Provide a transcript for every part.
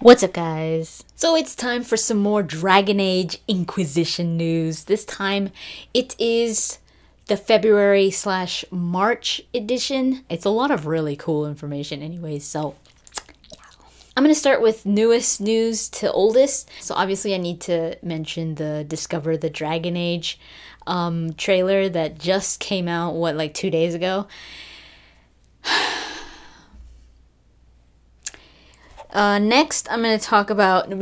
What's up, guys? So it's time for some more Dragon Age Inquisition news. This time it is the February/March edition. It's a lot of really cool information anyways, so yeah. I'm gonna start with newest news to oldest. So obviously I need to mention the Discover the Dragon Age trailer that just came out, like 2 days ago. Next, I'm going to talk about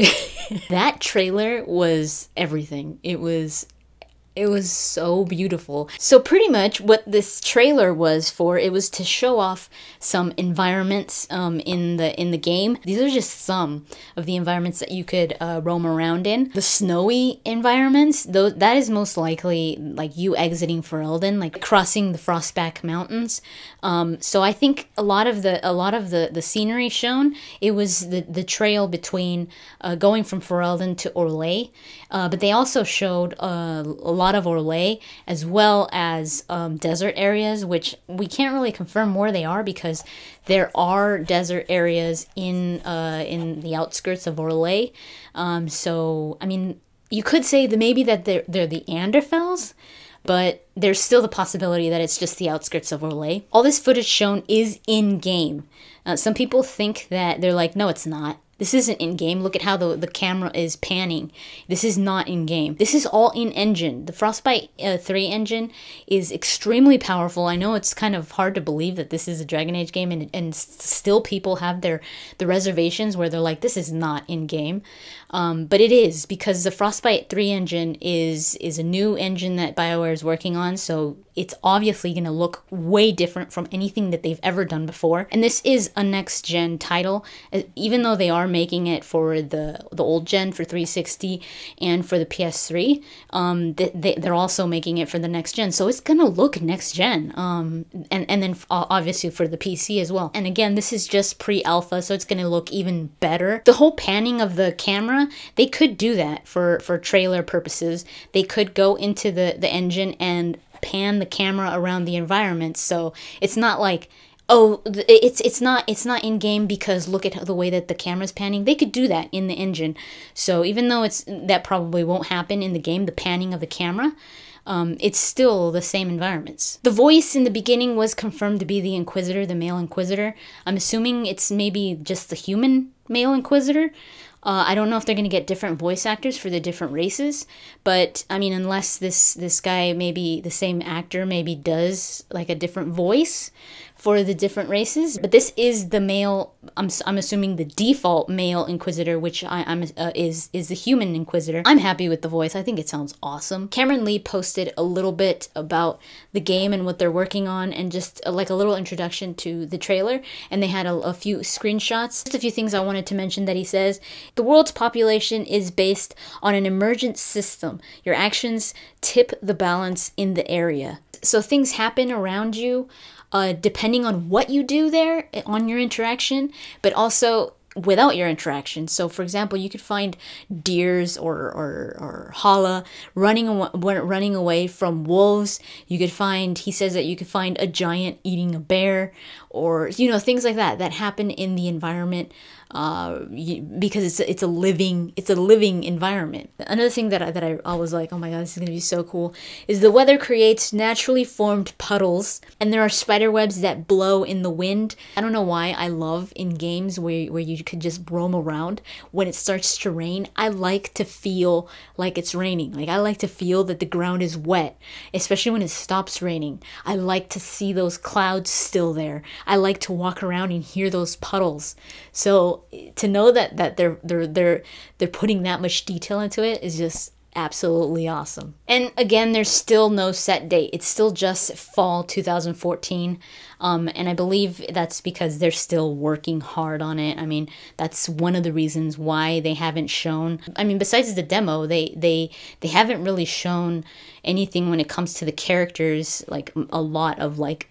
that trailer was everything. It was so beautiful. So pretty much what this trailer was for, it was to show off some environments in the game. These are just some of the environments that you could roam around in. The snowy environments, that is most likely like you exiting Ferelden, like crossing the Frostback Mountains. So I think a lot of the scenery shown, it was the trail between going from Ferelden to Orlais, but they also showed a lot of Orlais as well as desert areas, which we can't really confirm where they are because there are desert areas in the outskirts of Orlais. So I mean, you could say that maybe that they're the Anderfels, but there's still the possibility that it's just the outskirts of Orlais. All this footage shown is in-game. Some people think that they're like, no, it's not. This isn't in-game. Look at how the camera is panning. This is not in-game. This is all in-engine. The Frostbite 3 engine is extremely powerful. I know it's kind of hard to believe that this is a Dragon Age game, and still people have the reservations where they're like, this is not in-game. But it is, because the Frostbite 3 engine is a new engine that BioWare is working on, so it's obviously going to look way different from anything that they've ever done before. And this is a next-gen title, even though they are making it for the old gen for 360 and for the PS3. They're also making it for the next gen, so it's going to look next-gen. And then obviously for the PC as well. And again, this is just pre-alpha, so it's going to look even better. The whole panning of the camera, they could do that for trailer purposes. They could go into the engine and pan the camera around the environment, so it's not like, oh, it's not in game because look at the way that the camera's panning. They could do that in the engine. So even though that probably won't happen in the game, the panning of the camera, it's still the same environments. The voice in the beginning was confirmed to be the Inquisitor, the male Inquisitor. I'm assuming it's maybe just the human male Inquisitor. I don't know if they're going to get different voice actors for the different races, but I mean, unless this guy, maybe the same actor, maybe does like a different voice for the different races. But this is the male, I'm assuming the default male Inquisitor, which is the human Inquisitor. I'm happy with the voice. I think it sounds awesome. Cameron Lee posted a little bit about the game and what they're working on, and just like a little introduction to the trailer, and they had a few screenshots. Just a few things I wanted to mention that he says. The world's population is based on an emergent system. Your actions tip the balance in the area. So things happen around you depending on what you do there on your interaction, but also without your interaction. So for example, you could find deers or hala running away from wolves. You could find, he says that you could find a giant eating a bear, or things like that happen in the environment because it's a living environment. Another thing that I was like, oh my god, this is gonna be so cool, is the weather creates naturally formed puddles, and there are spider webs that blow in the wind. I don't know why I love in games where you could just roam around when it starts to rain. I like to feel like it's raining. Like, I like to feel that the ground is wet, especially when it stops raining. I like to see those clouds still there. I like to walk around and hear those puddles. So to know that they're putting that much detail into it is just absolutely awesome. And again, there's still no set date. It's still just fall 2014. And I believe that's because they're still working hard on it. I mean, that's one of the reasons why they haven't shown, I mean, besides the demo, they haven't really shown anything when it comes to the characters, like a lot of like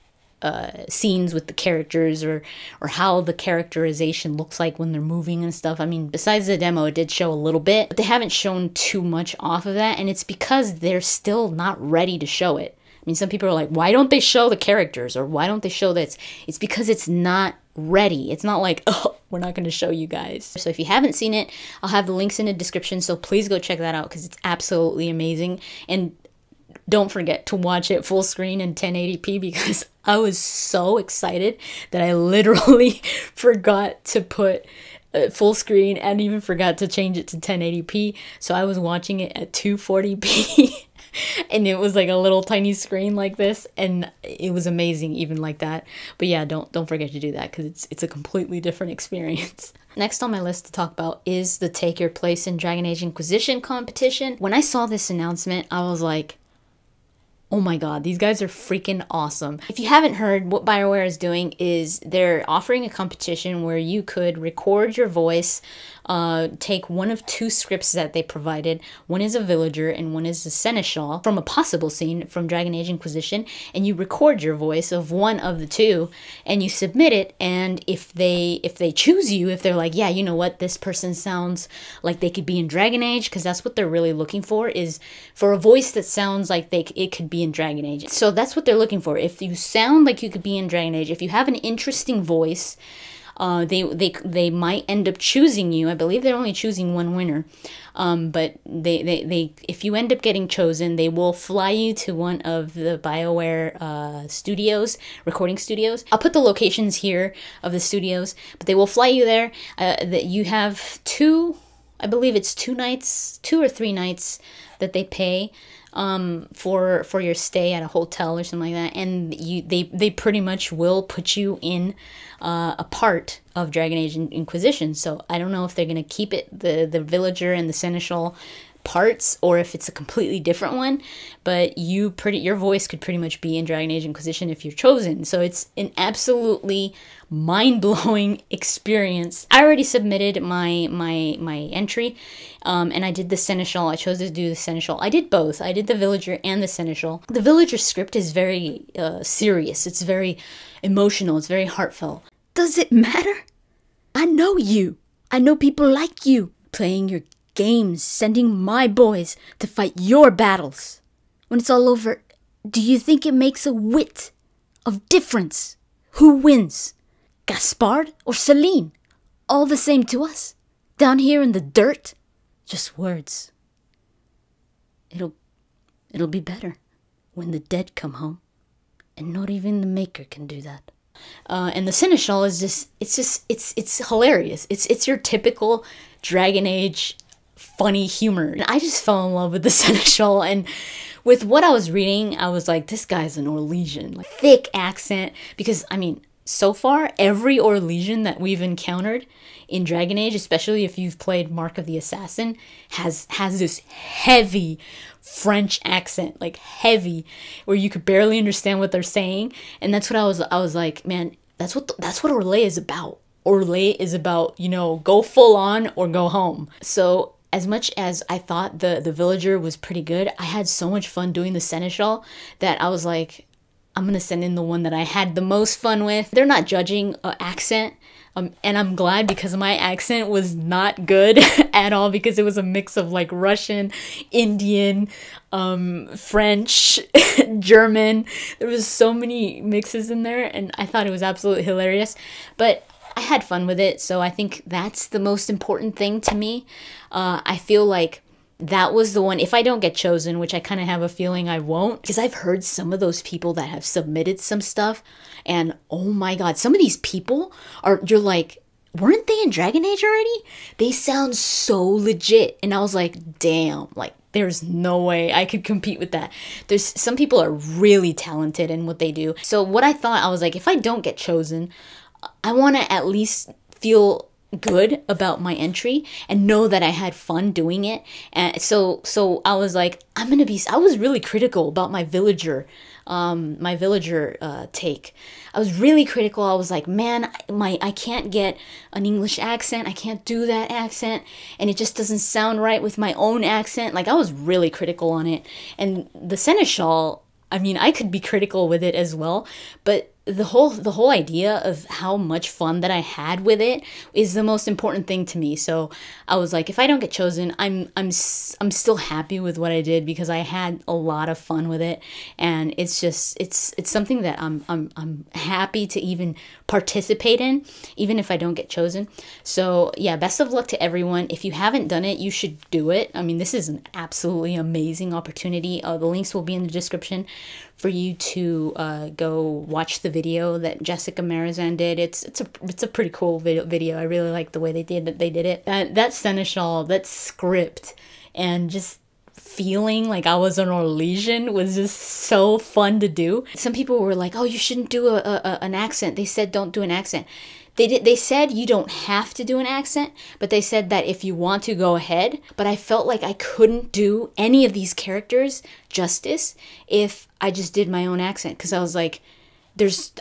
scenes with the characters, or how the characterization looks like when they're moving and stuff. I mean, besides the demo, it did show a little bit, but they haven't shown too much off of that, and it's because they're still not ready to show it. I mean, some people are like, why don't they show the characters, or why don't they show this? It's because it's not ready. It's not like, oh, we're not going to show you guys. So if you haven't seen it, I'll have the links in the description, so please go check that out because it's absolutely amazing. And don't forget to watch it full screen in 1080p because I was so excited that I literally forgot to put full screen and even forgot to change it to 1080p. So I was watching it at 240p and it was like a little tiny screen like this, and it was amazing even like that. But yeah, don't forget to do that because it's a completely different experience. Next on my list to talk about is the Take Your Place in Dragon Age Inquisition competition. When I saw this announcement, I was like, oh my god, these guys are freaking awesome. If you haven't heard, what BioWare is doing is they're offering a competition where you could record your voice, take one of two scripts that they provided. One is a villager and one is a seneschal from a possible scene from Dragon Age Inquisition, and you record your voice of one of the two and you submit it, and if they choose you, if they're like, yeah, you know what, this person sounds like they could be in Dragon Age, because that's what they're really looking for, is for a voice that sounds like it could be in Dragon Age. So that's what they're looking for. If you sound like you could be in Dragon Age, if you have an interesting voice, they might end up choosing you. I believe they're only choosing one winner, but they if you end up getting chosen, they will fly you to one of the BioWare studios, recording studios. I'll put the locations here of the studios, but they will fly you there. That you have I believe it's 2 nights, 2 or 3 nights that they pay for your stay at a hotel or something like that, and they pretty much will put you in a part of Dragon Age Inquisition. So I don't know if they're gonna keep it the villager and the seneschal parts, or if it's a completely different one, but your voice could pretty much be in Dragon Age Inquisition if you're chosen. So it's an absolutely mind-blowing experience. I already submitted my entry, and I did the seneschal. I chose to do the seneschal. I did both. I did the villager and the seneschal. The villager script is very serious. It's very emotional. It's very heartfelt. Does it matter? I know you. I know people like you playing your games, sending my boys to fight your battles. When it's all over, do you think it makes a whit of difference who wins? Gaspard or Celine? All the same to us. Down here in the dirt, just words. It'll be better when the dead come home, and not even the Maker can do that. And the seneschal is it's hilarious. It's your typical Dragon Age funny humor. And I just fell in love with the seneschal, and with what I was reading, I was like, this guy's an Orlesian, like thick accent, because I mean, so far every Orlesian that we've encountered in Dragon Age, especially if you've played Mark of the Assassin, has this heavy French accent, like heavy, where you could barely understand what they're saying. And that's what I was like, man, that's what Orlais is about. Orlais is about, you know, go full on or go home. So as much as I thought the villager was pretty good, I had so much fun doing the seneschal that I was like, I'm gonna send in the one that I had the most fun with. They're not judging accent, and I'm glad, because my accent was not good at all, because it was a mix of like Russian, Indian, French, German. There was so many mixes in there, and I thought it was absolutely hilarious. But I had fun with it, so I think that's the most important thing to me. I feel like that was the one, if I don't get chosen, which I kind of have a feeling I won't, because I've heard some of those people that have submitted some stuff, and oh my god, some of these people you're like, weren't they in Dragon Age already? They sound so legit, and I was like, damn, like, there's no way I could compete with that. Some people are really talented in what they do. So what I thought, I was like, if I don't get chosen, I want to at least feel good about my entry and know that I had fun doing it. And so I was like, I was really critical about my villager take. I was really critical. I was like, man, I can't get an English accent. I can't do that accent, and it just doesn't sound right with my own accent. Like, I was really critical on it. And the seneschal, I mean, I could be critical with it as well, but the whole idea of how much fun that I had with it is the most important thing to me. So I was like, if I don't get chosen, I'm still happy with what I did because I had a lot of fun with it, and it's just it's something that I'm happy to even participate in, even if I don't get chosen. So yeah, best of luck to everyone. If you haven't done it, you should do it. I mean, this is an absolutely amazing opportunity. The links will be in the description for you to go watch the video that Jessica Marizan did. It's a pretty cool video. I really like the way they did it. That seneschal, that script, and just feeling like I was an Orlesian was just so fun to do. Some people were like, "Oh, you shouldn't do an accent." They said don't do an accent. They said you don't have to do an accent, but they said that if you want to, go ahead. But I felt like I couldn't do any of these characters justice if I just did my own accent, because I was like,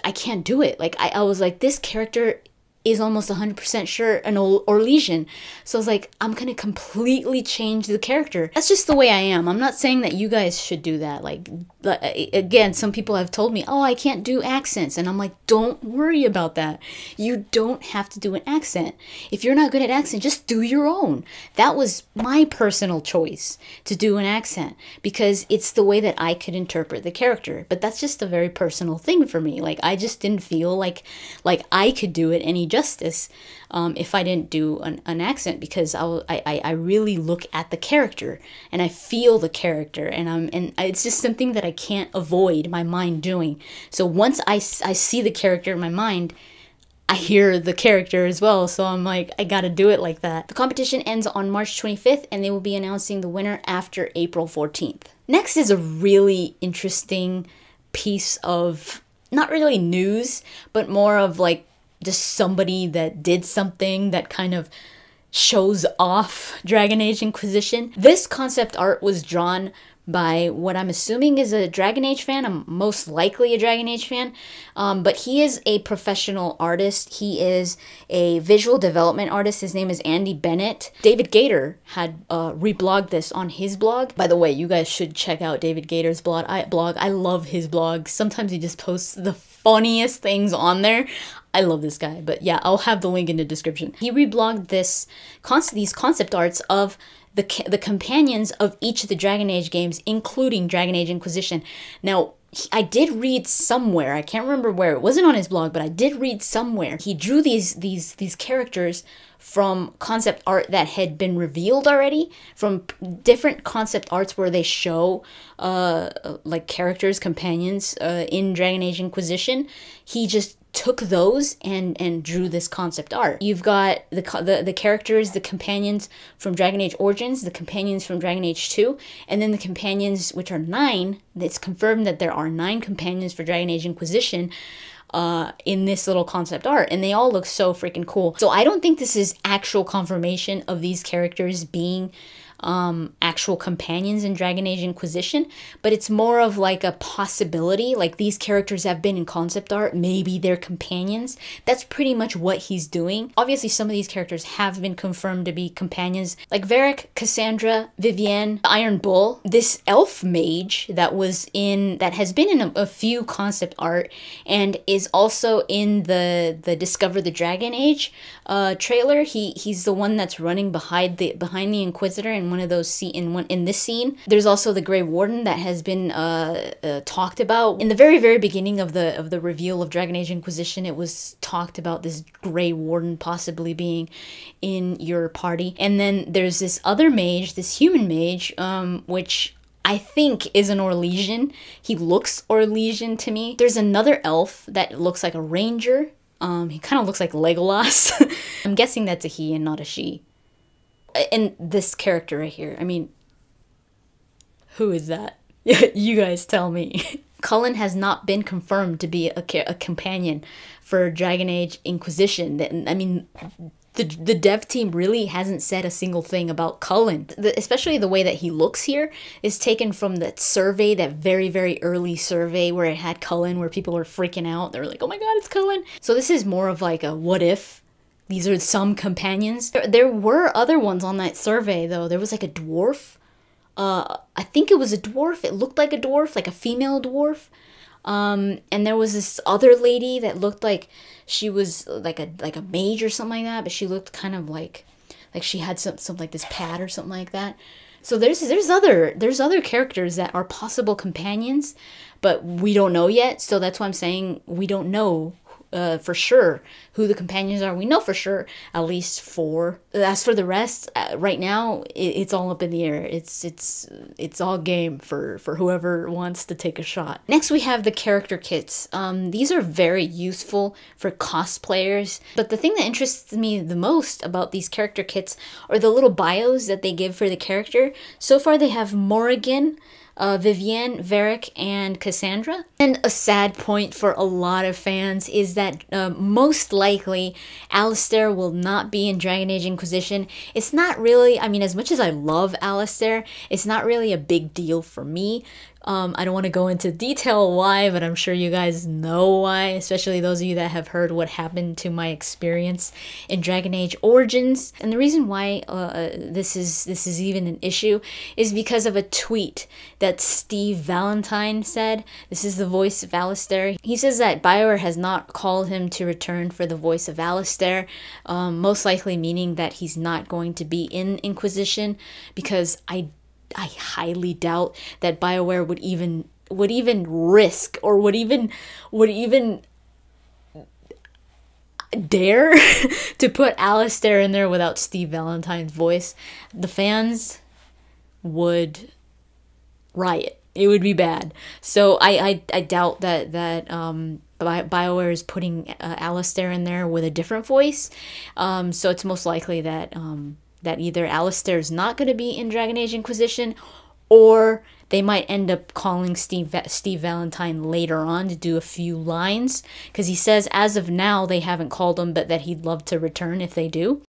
I can't do it. Like I was like, this character is almost 100% sure an Orlesian. So I was like, I'm gonna completely change the character. That's just the way I am. I'm not saying that you guys should do that. Like, again, some people have told me, oh, I can't do accents. And I'm like, don't worry about that. You don't have to do an accent. If you're not good at accent, just do your own. That was my personal choice, to do an accent, because it's the way that I could interpret the character. But that's just a very personal thing for me. Like, I just didn't feel like I could do it any justice if I didn't do an accent, because I really look at the character and I feel the character, and it's just something that I can't avoid my mind doing. So once I see the character in my mind, I hear the character as well. So I'm like, I gotta do it like that. The competition ends on March 25th, and they will be announcing the winner after April 14th. Next is a really interesting piece of, not really news, but more of like just somebody that did something that kind of shows off Dragon Age Inquisition. This concept art was drawn by what I'm assuming is a Dragon Age fan. I'm most likely a Dragon Age fan. But he is a professional artist. He is a visual development artist. His name is Andy Bennett. David Gator had reblogged this on his blog. By the way, you guys should check out David Gator's blog. I love his blog. Sometimes he just posts the funniest things on there. I love this guy. But yeah, I'll have the link in the description. He reblogged these concept arts of the companions of each of the Dragon Age games, including Dragon Age Inquisition. Now, I did read somewhere, I can't remember where, it wasn't on his blog, but I did read somewhere, he drew these characters from concept art that had been revealed already, from different concept arts where they show like characters, companions in Dragon Age Inquisition. He just took those and drew this concept art. You've got the characters, the companions from Dragon Age Origins, the companions from Dragon Age 2, and then the companions, which are 9. It's confirmed that there are 9 companions for Dragon Age Inquisition in this little concept art, and they all look so freaking cool. So I don't think this is actual confirmation of these characters being actual companions in Dragon Age Inquisition, but it's more of like a possibility, like these characters have been in concept art, maybe they're companions. That's pretty much what he's doing. Obviously, some of these characters have been confirmed to be companions, like Varric, Cassandra, Vivienne, Iron Bull, this elf mage that has been in a few concept art and is also in the Discover the Dragon Age trailer. He's the one that's running behind the Inquisitor in one of those in this scene. There's also the Grey Warden that has been talked about in the very beginning of the reveal of Dragon Age Inquisition. It was talked about this Grey Warden possibly being in your party. And then there's this other mage, this human mage, which I think is an Orlesian. He looks Orlesian to me. There's another elf that looks like a ranger. He kind of looks like Legolas. I'm guessing that's a he and not a she. And this character right here, I mean, who is that? You guys tell me. Cullen has not been confirmed to be a companion for Dragon Age Inquisition. I mean, the dev team really hasn't said a single thing about Cullen. Especially the way that he looks here is taken from that survey, that very early survey where it had Cullen, where people were freaking out. They were like, oh my god, it's Cullen. So this is more of like a what if. These are some companions. There were other ones on that survey, though. There was like a dwarf. I think it was a dwarf. It looked like a dwarf, like a female dwarf. And there was this other lady that looked like she was like a mage or something like that, but she looked kind of like she had some like this pad or something like that. So there's other characters that are possible companions, but we don't know yet. So that's why I'm saying we don't know for sure who the companions are. We know for sure at least 4. As for the rest, right now it's all up in the air. It's all game for whoever wants to take a shot. Next we have the character kits. These are very useful for cosplayers, but the thing that interests me the most about these character kits are the little bios that they give for the character. So far they have Morrigan, Vivienne, Varric, and Cassandra. And a sad point for a lot of fans is that most likely Alistair will not be in Dragon Age Inquisition. It's not really, I mean, as much as I love Alistair, it's not really a big deal for me. I don't want to go into detail why, but I'm sure you guys know why, especially those of you that have heard what happened to my experience in Dragon Age Origins. And the reason why this is even an issue is because of a tweet that Steve Valentine said. This is the voice of Alistair. He says that BioWare has not called him to return for the voice of Alistair, most likely meaning that he's not going to be in Inquisition, because I highly doubt that BioWare would even risk or would even dare to put Alistair in there without Steve Valentine's voice. The fans would riot. It would be bad. So I doubt that BioWare is putting Alistair in there with a different voice. So it's most likely that that either Alistair is not going to be in Dragon Age Inquisition, or they might end up calling Steve Valentine later on to do a few lines, because he says as of now they haven't called him, but that he'd love to return if they do.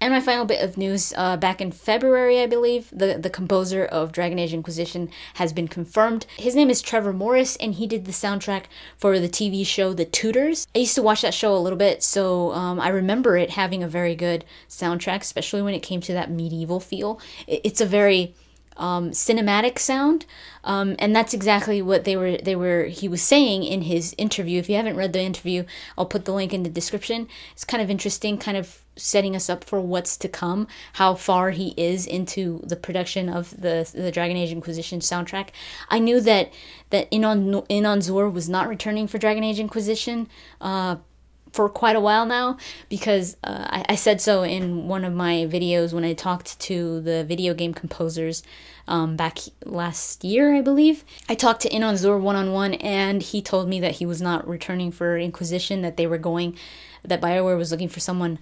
And my final bit of news, back in February, I believe, the composer of Dragon Age Inquisition has been confirmed. His name is Trevor Morris, and he did the soundtrack for the TV show The Tudors. I used to watch that show a little bit, so I remember it having a very good soundtrack, especially when it came to that medieval feel. It's a very cinematic sound, and that's exactly what he was saying in his interview. If you haven't read the interview, I'll put the link in the description. It's kind of interesting, kind of setting us up for what's to come, how far he is into the production of the Dragon Age Inquisition soundtrack. I knew that Inon Zur was not returning for Dragon Age Inquisition for quite a while now, because I said so in one of my videos when I talked to the video game composers back last year, I believe. I talked to Inon Zur one-on-one, and he told me that he was not returning for Inquisition, that BioWare was looking for someone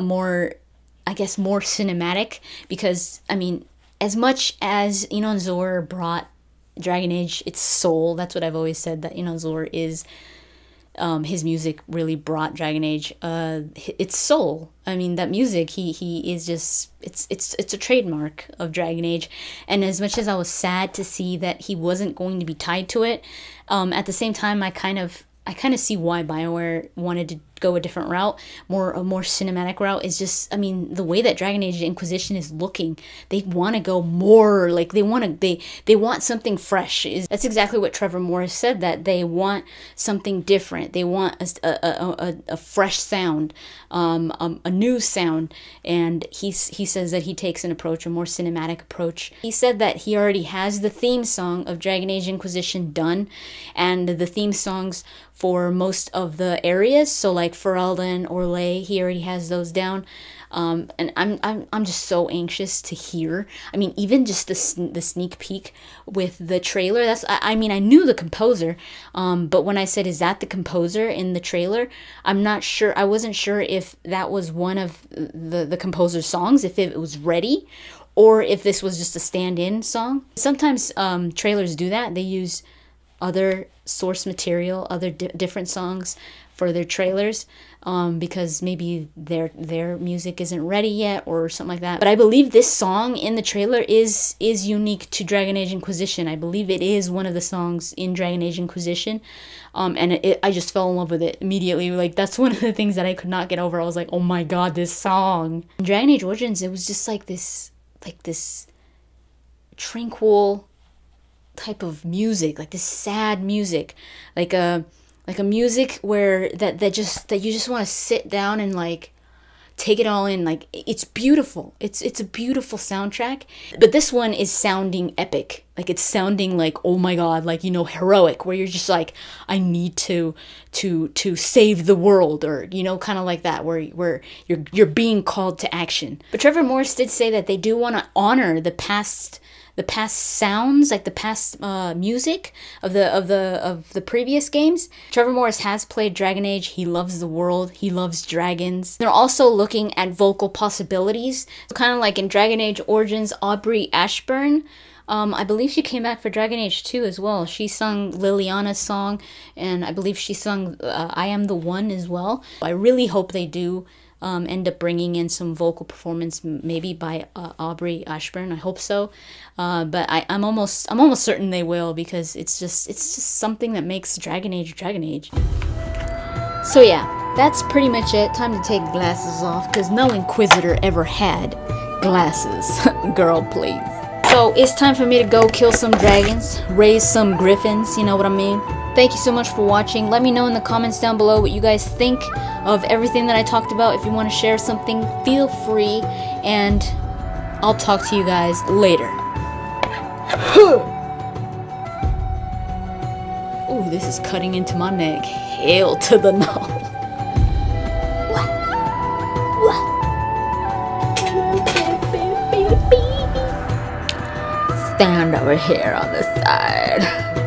more cinematic, because, I mean, as much as Inon Zur brought Dragon Age its soul, that's what I've always said, that Inon Zur is, his music really brought Dragon Age its soul. I mean, that music, he is just, it's a trademark of Dragon Age. And as much as I was sad to see that he wasn't going to be tied to it, at the same time, I kind of see why BioWare wanted to go a different route, a more cinematic route. Is just, I mean, the way that Dragon Age Inquisition is looking, they want to go more, like, they want something fresh. That's exactly what Trevor Morris said, that they want something different. They want a fresh sound, a new sound, and he says that he takes a more cinematic approach. He said that he already has the theme song of Dragon Age Inquisition done, and the theme songs for most of the areas, so like Ferelden, Orlais, he already has those down. And I'm just so anxious to hear. I mean, even just the sneak peek with the trailer. I mean, I knew the composer, but when I said, "Is that the composer in the trailer?" I'm not sure. I wasn't sure if that was one of the composer's songs, if it was ready, or if this was just a stand-in song. Sometimes trailers do that. They use other source material, other different songs for their trailers, because maybe their music isn't ready yet or something like that. But I believe this song in the trailer is unique to Dragon Age Inquisition. I believe it is one of the songs in Dragon Age Inquisition, and I just fell in love with it immediately. Like, that's one of the things that I could not get over. I was like, oh my god, this song. In Dragon Age Origins, it was just like this tranquil, type of music, like this sad music, like a music where that you just want to sit down and like take it all in. Like, it's beautiful. It's a beautiful soundtrack. But this one is sounding epic. Like, it's sounding like, oh my god, like, you know, heroic, where you're just like, I need to save the world, or, you know, kind of like that, where you're being called to action. But Trevor Morris did say that they do want to honor the past sounds, like the past music of the previous games. Trevor Morris has played Dragon Age. He loves the world. He loves dragons. They're also looking at vocal possibilities, kind of like in Dragon Age Origins. Aubrey Ashburn, I believe she came back for Dragon Age 2 as well. She sung Liliana's song, and I believe she sung I Am the One as well. I really hope they do end up bringing in some vocal performance, maybe by Aubrey Ashburn. I hope so, but I'm almost certain they will, because it's just something that makes Dragon Age Dragon Age. So yeah, that's pretty much it. Time to take glasses off, because no Inquisitor ever had glasses. Girl, please. So it's time for me to go kill some dragons, raise some griffins, you know what I mean? Thank you so much for watching. Let me know in the comments down below what you guys think of everything that I talked about. If you want to share something, feel free, and I'll talk to you guys later. Ooh, this is cutting into my neck. Hell to the no. Stand over here on the side.